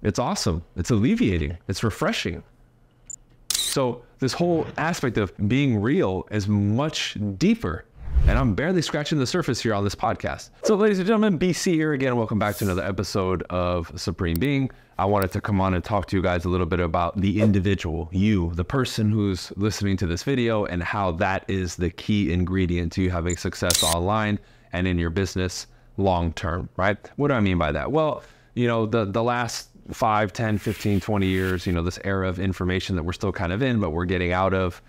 It's awesome. It's alleviating. It's refreshing. So this whole aspect of being real is much deeper. And I'm barely scratching the surface here on this podcast. So ladies and gentlemen, BC here again. Welcome back to another episode of Supreme Being. I wanted to come on and talk to you guys a little bit about the individual, you, the person who's listening to this video, and how that is the key ingredient to you having success online and in your business long term, right? What do I mean by that? Well, you know, the last 5, 10, 15, 20 years, you know, this era of information that we're still kind of in, but we're getting out of,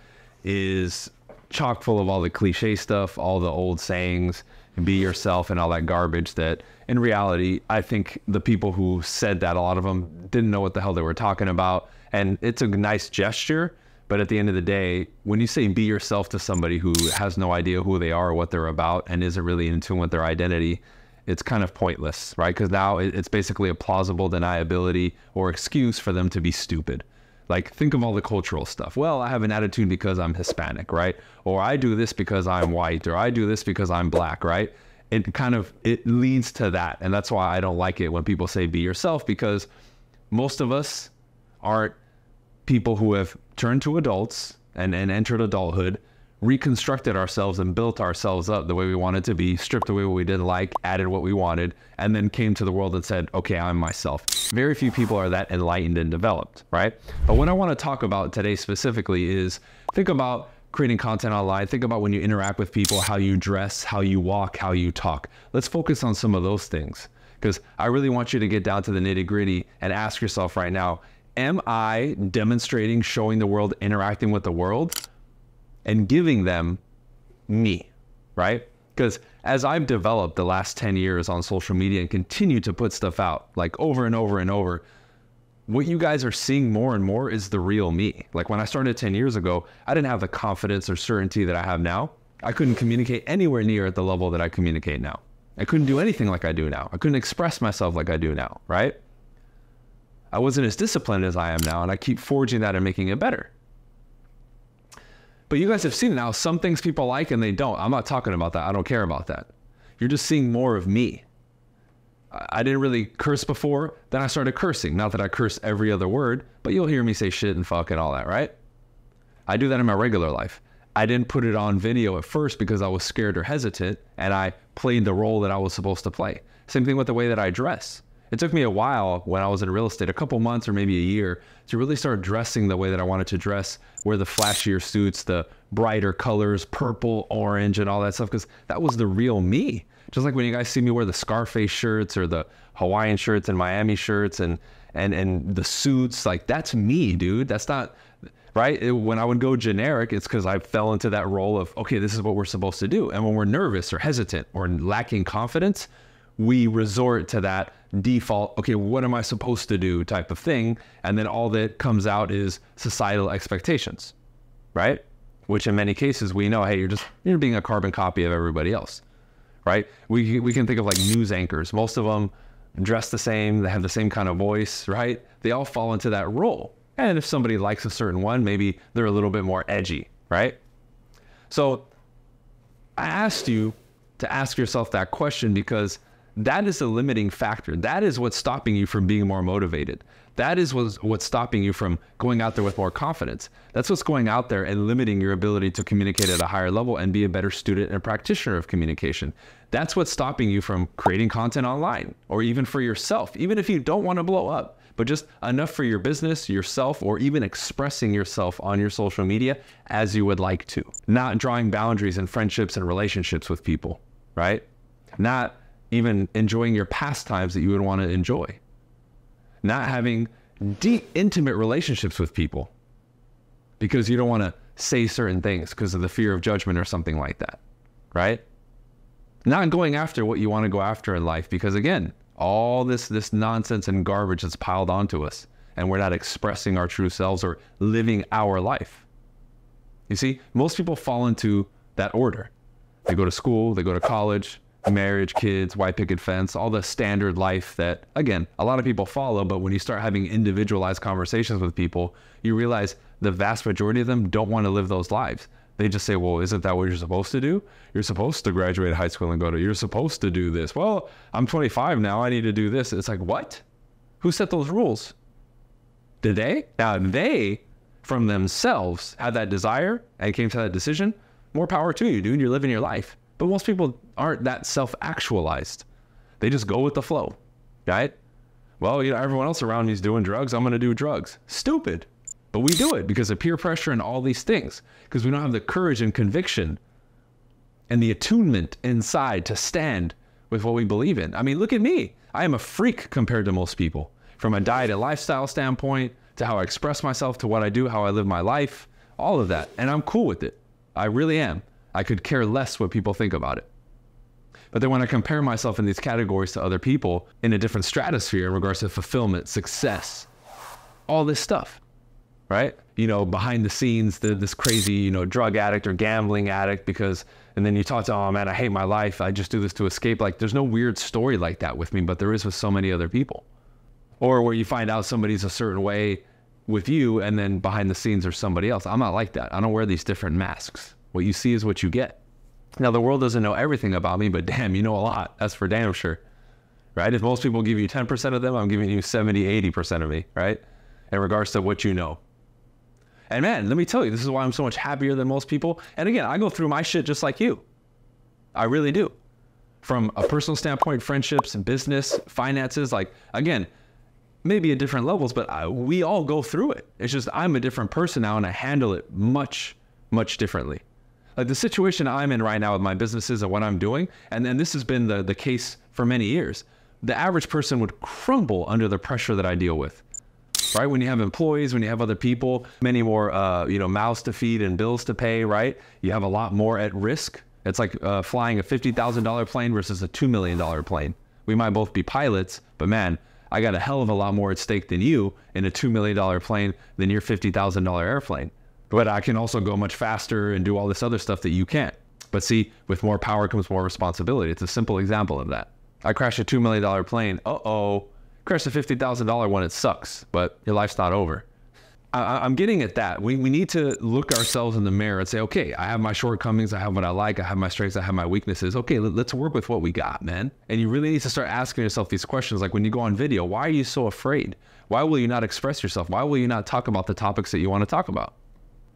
is chock full of all the cliche stuff, all the old sayings, be yourself and all that garbage that in reality, I think the people who said that, a lot of them didn't know what the hell they were talking about. And it's a nice gesture, but at the end of the day, when you say be yourself to somebody who has no idea who they are or what they're about and isn't really in tune with their identity, it's kind of pointless, right? Because now it's basically a plausible deniability or excuse for them to be stupid. Like, think of all the cultural stuff. Well, I have an attitude because I'm Hispanic, right? Or I do this because I'm white, or I do this because I'm black, right? It leads to that. And that's why I don't like it when people say be yourself, because most of us aren't people who have turned to adults and entered adulthood, reconstructed ourselves and built ourselves up the way we wanted to be, stripped away what we didn't like, added what we wanted, and then came to the world and said, okay, I'm myself. Very few people are that enlightened and developed, right? But what I want to talk about today specifically is think about creating content online. Think about when you interact with people, how you dress, how you walk, how you talk. Let's focus on some of those things, because I really want you to get down to the nitty-gritty and ask yourself right now, am I demonstrating, showing the world, interacting with the world, and giving them me, right? Because as I've developed the last 10 years on social media and continue to put stuff out like over and over and over, what you guys are seeing more and more is the real me. Like when I started 10 years ago, I didn't have the confidence or certainty that I have now. I couldn't communicate anywhere near at the level that I communicate now. I couldn't do anything like I do now. I couldn't express myself like I do now, right? I wasn't as disciplined as I am now, and I keep forging that and making it better. But you guys have seen it now. Some things people like and they don't. I'm not talking about that. I don't care about that. You're just seeing more of me. I didn't really curse before. Then I started cursing. Not that I curse every other word, but you'll hear me say shit and fuck and all that, right? I do that in my regular life. I didn't put it on video at first because I was scared or hesitant, and I played the role that I was supposed to play. Same thing with the way that I dress. It took me a while when I was in real estate, a couple months or maybe a year, to really start dressing the way that I wanted to dress, wear the flashier suits, the brighter colors, purple, orange, and all that stuff, because that was the real me. Just like when you guys see me wear the Scarface shirts or the Hawaiian shirts and Miami shirts and the suits, like that's me, dude. That's not, right? When I would go generic, it's because I fell into that role of, okay, this is what we're supposed to do. And when we're nervous or hesitant or lacking confidence, we resort to that default, okay, what am I supposed to do type of thing. And then all that comes out is societal expectations, right? Which in many cases we know, hey, you're being a carbon copy of everybody else, right? We can think of like news anchors. Most of them dress the same. They have the same kind of voice, right? They all fall into that role. And if somebody likes a certain one, maybe they're a little bit more edgy, right? So I asked you to ask yourself that question because that is a limiting factor. That is what's stopping you from being more motivated. That is what's stopping you from going out there with more confidence. That's what's going out there and limiting your ability to communicate at a higher level and be a better student and practitioner of communication. That's what's stopping you from creating content online or even for yourself, even if you don't want to blow up, but just enough for your business, yourself, or even expressing yourself on your social media as you would like to. Not drawing boundaries in friendships and relationships with people, right? Not even enjoying your pastimes that you would want to enjoy. Not having deep, intimate relationships with people because you don't want to say certain things because of the fear of judgment or something like that, right? Not going after what you want to go after in life because, again, all this nonsense and garbage that's piled onto us and we're not expressing our true selves or living our life. You see, most people fall into that order. They go to school, they go to college, marriage, kids, white picket fence, all the standard life that, again, a lot of people follow, but when you start having individualized conversations with people, you realize the vast majority of them don't want to live those lives. They just say, well, isn't that what you're supposed to do? You're supposed to graduate high school and you're supposed to do this. Well, I'm 25 now, I need to do this. It's like, what? Who set those rules? Did they? Now, they, from themselves, had that desire and came to that decision. More power to you, dude. You're living your life. But most people aren't that self-actualized. They just go with the flow, right? Well, everyone else around me is doing drugs. I'm going to do drugs. Stupid. But we do it because of peer pressure and all these things. Because we don't have the courage and conviction and the attunement inside to stand with what we believe in. I mean, look at me. I am a freak compared to most people. From a diet and lifestyle standpoint, to how I express myself, to what I do, how I live my life, all of that. And I'm cool with it. I really am. I could care less what people think about it. But then when I compare myself in these categories to other people in a different stratosphere in regards to fulfillment, success, all this stuff, right? Behind the scenes, this crazy, drug addict or gambling addict and then you talk to, oh man, I hate my life. I just do this to escape. Like there's no weird story like that with me, but there is with so many other people. Or where you find out somebody's a certain way with you and then behind the scenes there's somebody else. I'm not like that. I don't wear these different masks. What you see is what you get. Now, the world doesn't know everything about me, but damn, you know a lot. That's for damn sure, right? If most people give you 10% of them, I'm giving you 70, 80% of me, right? In regards to what you know. And man, let me tell you, this is why I'm so much happier than most people. And again, I go through my shit just like you. I really do. From a personal standpoint, friendships, business, finances, like, again, maybe at different levels, but we all go through it. It's just I'm a different person now and I handle it much, much differently. Like the situation I'm in right now with my businesses and what I'm doing, and then this has been the case for many years, the average person would crumble under the pressure that I deal with, right? When you have employees, when you have other people, many more, mouths to feed and bills to pay, right? You have a lot more at risk. It's like flying a $50,000 plane versus a $2 million plane. We might both be pilots, but man, I got a hell of a lot more at stake than you in a $2 million plane than your $50,000 airplane. But I can also go much faster and do all this other stuff that you can't. But see, with more power comes more responsibility. It's a simple example of that. I crashed a $2 million plane. Crashed a $50,000 one. It sucks, but your life's not over. I'm getting at that. We need to look ourselves in the mirror and say, okay, I have my shortcomings. I have what I like. I have my strengths. I have my weaknesses. Okay, let's work with what we got, man. And you really need to start asking yourself these questions. Like when you go on video, why are you so afraid? Why will you not express yourself? Why will you not talk about the topics that you want to talk about?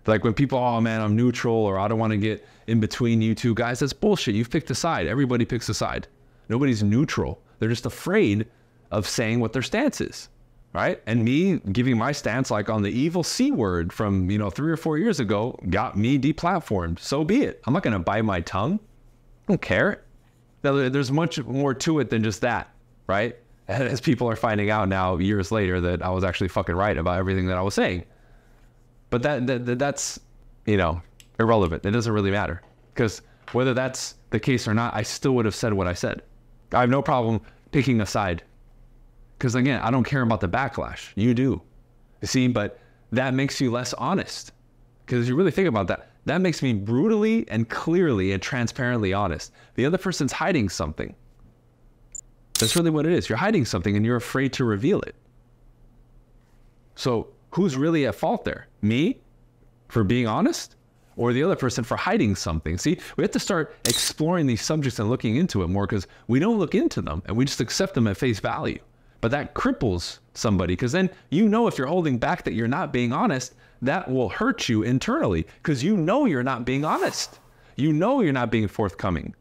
Like when people, oh man, I'm neutral, or I don't want to get in between you two guys. That's bullshit. You've picked a side. Everybody picks a side. Nobody's neutral. They're just afraid of saying what their stance is, right? And me giving my stance like on the evil C word from, 3 or 4 years ago got me deplatformed. So be it. I'm not going to bite my tongue. I don't care. Now, there's much more to it than just that, right? As people are finding out now years later that I was actually fucking right about everything that I was saying. But that's, irrelevant. It doesn't really matter. Because whether that's the case or not, I still would have said what I said. I have no problem picking a side. Because again, I don't care about the backlash. You do. You see, but that makes you less honest. Because you really think about that, that makes me brutally and clearly and transparently honest. The other person's hiding something. That's really what it is. You're hiding something and you're afraid to reveal it. So who's really at fault there? Me for being honest, or the other person for hiding something? See, we have to start exploring these subjects and looking into it more, because we don't look into them and we just accept them at face value. But that cripples somebody, because then if you're holding back that you're not being honest, that will hurt you internally, because you're not being honest. You're not being forthcoming.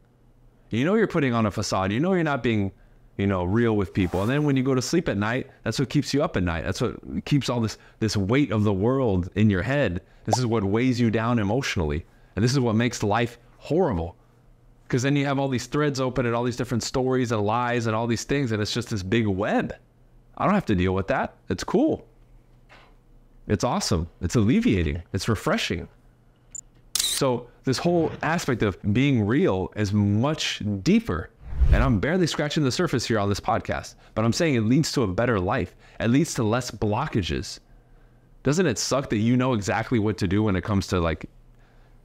You're putting on a facade. You're not being real with people. And then when you go to sleep at night, that's what keeps you up at night. That's what keeps all this weight of the world in your head. This is what weighs you down emotionally. And this is what makes life horrible. Because then you have all these threads open and all these different stories and lies and all these things. And it's just this big web. I don't have to deal with that. It's cool. It's awesome. It's alleviating. It's refreshing. So this whole aspect of being real is much deeper. And I'm barely scratching the surface here on this podcast, but I'm saying it leads to a better life. It leads to less blockages. Doesn't it suck that you know exactly what to do when it comes to like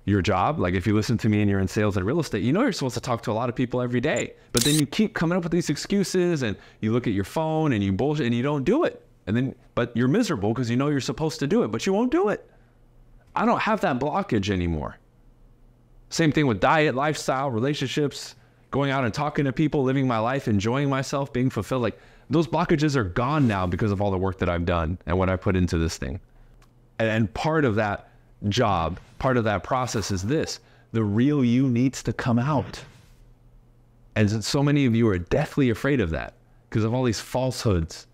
your job? Like if you listen to me and you're in sales and real estate, you're supposed to talk to a lot of people every day, but then you keep coming up with these excuses and you look at your phone and you bullshit and you don't do it. But you're miserable because you're supposed to do it, but you won't do it. I don't have that blockage anymore. Same thing with diet, lifestyle, relationships, going out and talking to people, living my life, enjoying myself, being fulfilled. Like Those blockages are gone now because of all the work that I've done and what I put into this thing. And part of that job, part of that process is this: the real you needs to come out. And so many of you are deathly afraid of that because of all these falsehoods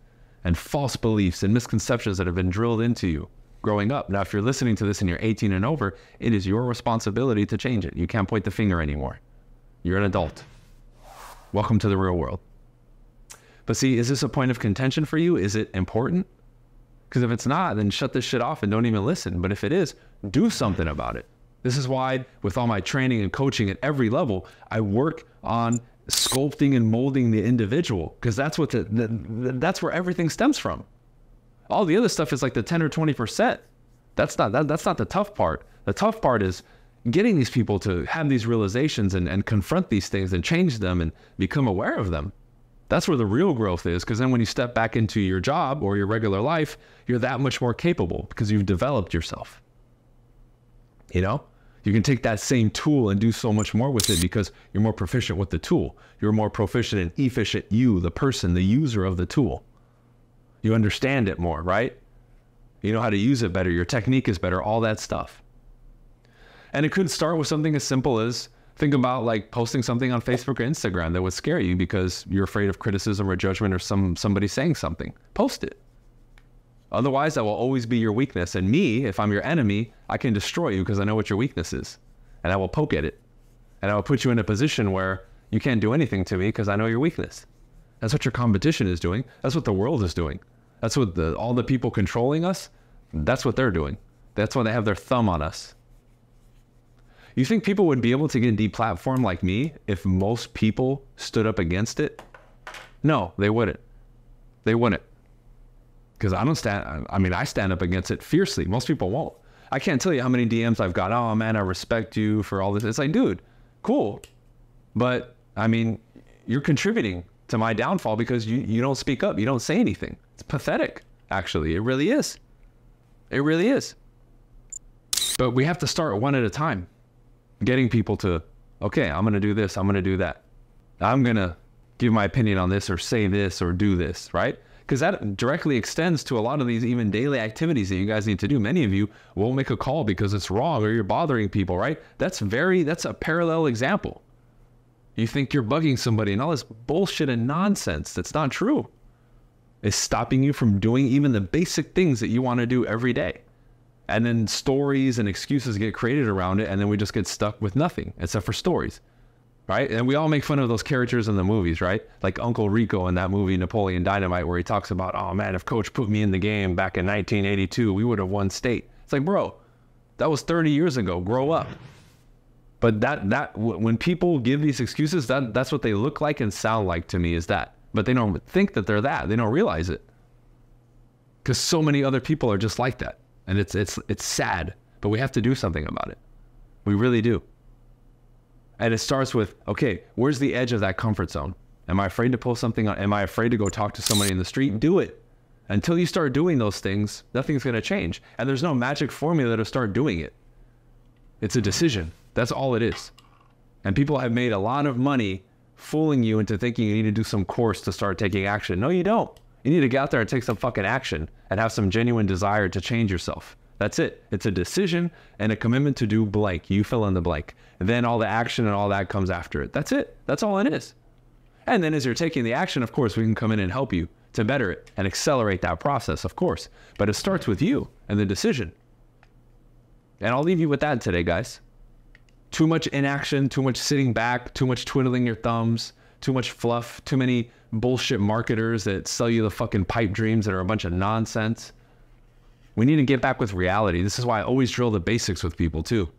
and false beliefs and misconceptions that have been drilled into you growing up. Now, if you're listening to this and you're 18 and over, it is your responsibility to change it. You can't point the finger anymore. You're an adult. Welcome to the real world. But see, is this a point of contention for you? Is it important? Because if it's not, then shut this shit off and don't even listen. But if it is, do something about it. This is why with all my training and coaching at every level, I work on sculpting and molding the individual, because that's what that's where everything stems from. All the other stuff is like the 10 or 20%. That's not the tough part. The tough part is getting these people to have these realizations and confront these things and change them and become aware of them. That's where the real growth is, because then when you step back into your job or your regular life, you're that much more capable because you've developed yourself. You know, you can take that same tool and do so much more with it because you're more proficient with the tool. You're more proficient and efficient, you, the person, the user of the tool. You understand it more, right? You know how to use it better. Your technique is better, all that stuff. And it could start with something as simple as, think about like posting something on Facebook or Instagram that would scare you because you're afraid of criticism or judgment or somebody saying something. Post it. Otherwise, that will always be your weakness. And me, if I'm your enemy, I can destroy you because I know what your weakness is. And I will poke at it. And I will put you in a position where you can't do anything to me because I know your weakness. That's what your competition is doing. That's what the world is doing. That's what all the people controlling us, that's what they're doing. That's why they have their thumb on us. You think people would be able to get deplatformed like me if most people stood up against it? No, they wouldn't. They wouldn't. Because I stand up against it fiercely. Most people won't. I can't tell you how many DMs I've got. Oh man, I respect you for all this. It's like, dude, cool. But I mean, you're contributing to my downfall because you don't speak up. You don't say anything. It's pathetic, actually. It really is. It really is. But we have to start one at a time. Getting people to, okay, I'm going to do this. I'm going to do that. I'm going to give my opinion on this or say this or do this, right? Because that directly extends to a lot of these even daily activities that you guys need to do. Many of you won't make a call because it's wrong or you're bothering people, right? That's a parallel example. You think you're bugging somebody and all this bullshit and nonsense that's not true is stopping you from doing even the basic things that you want to do every day. And then stories and excuses get created around it, and then we just get stuck with nothing except for stories, right? And we all make fun of those characters in the movies, right? Like Uncle Rico in that movie Napoleon Dynamite, where he talks about, oh man, if coach put me in the game back in 1982, we would have won state. It's like, bro, that was 30 years ago. Grow up. But when people give these excuses, that's what they look like and sound like to me, is that. But they don't think that they're that. They don't realize it. Because so many other people are just like that. And it's sad, but we have to do something about it. We really do. And it starts with, okay, where's the edge of that comfort zone? Am I afraid to pull something on? Am I afraid to go talk to somebody in the street? Do it. Until you start doing those things, nothing's going to change. And there's no magic formula to start doing it. It's a decision. That's all it is. And people have made a lot of money fooling you into thinking you need to do some course to start taking action. No, you don't. You need to get out there and take some fucking action and have some genuine desire to change yourself. That's it. It's a decision and a commitment to do blank. You fill in the blank. And then all the action and all that comes after it. That's it. That's all it is. And then as you're taking the action, of course, we can come in and help you to better it and accelerate that process, of course. But it starts with you and the decision. And I'll leave you with that today, guys. Too much inaction, too much sitting back, too much twiddling your thumbs, too much fluff, too many bullshit marketers that sell you the fucking pipe dreams that are a bunch of nonsense. We need to get back with reality. This is why I always drill the basics with people too,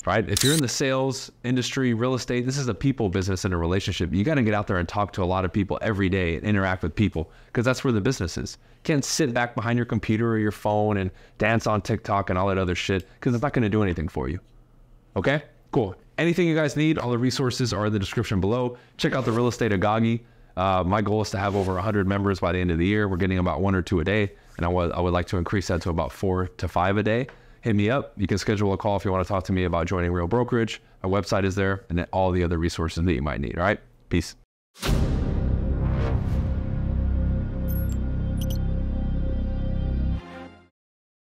right? If you're in the sales industry, real estate, this is a people business and a relationship. You got to get out there and talk to a lot of people every day and interact with people, because that's where the business is. You can't sit back behind your computer or your phone and dance on TikTok and all that other shit, because it's not going to do anything for you. Okay, cool. Anything you guys need, all the resources are in the description below. Check out the Real Estate Agagi. My goal is to have over 100 members by the end of the year. We're getting about 1 or 2 a day, and I would like to increase that to about 4 to 5 a day. Hit me up. You can schedule a call if you want to talk to me about joining Real Brokerage. Our website is there, and then all the other resources that you might need. All right, peace.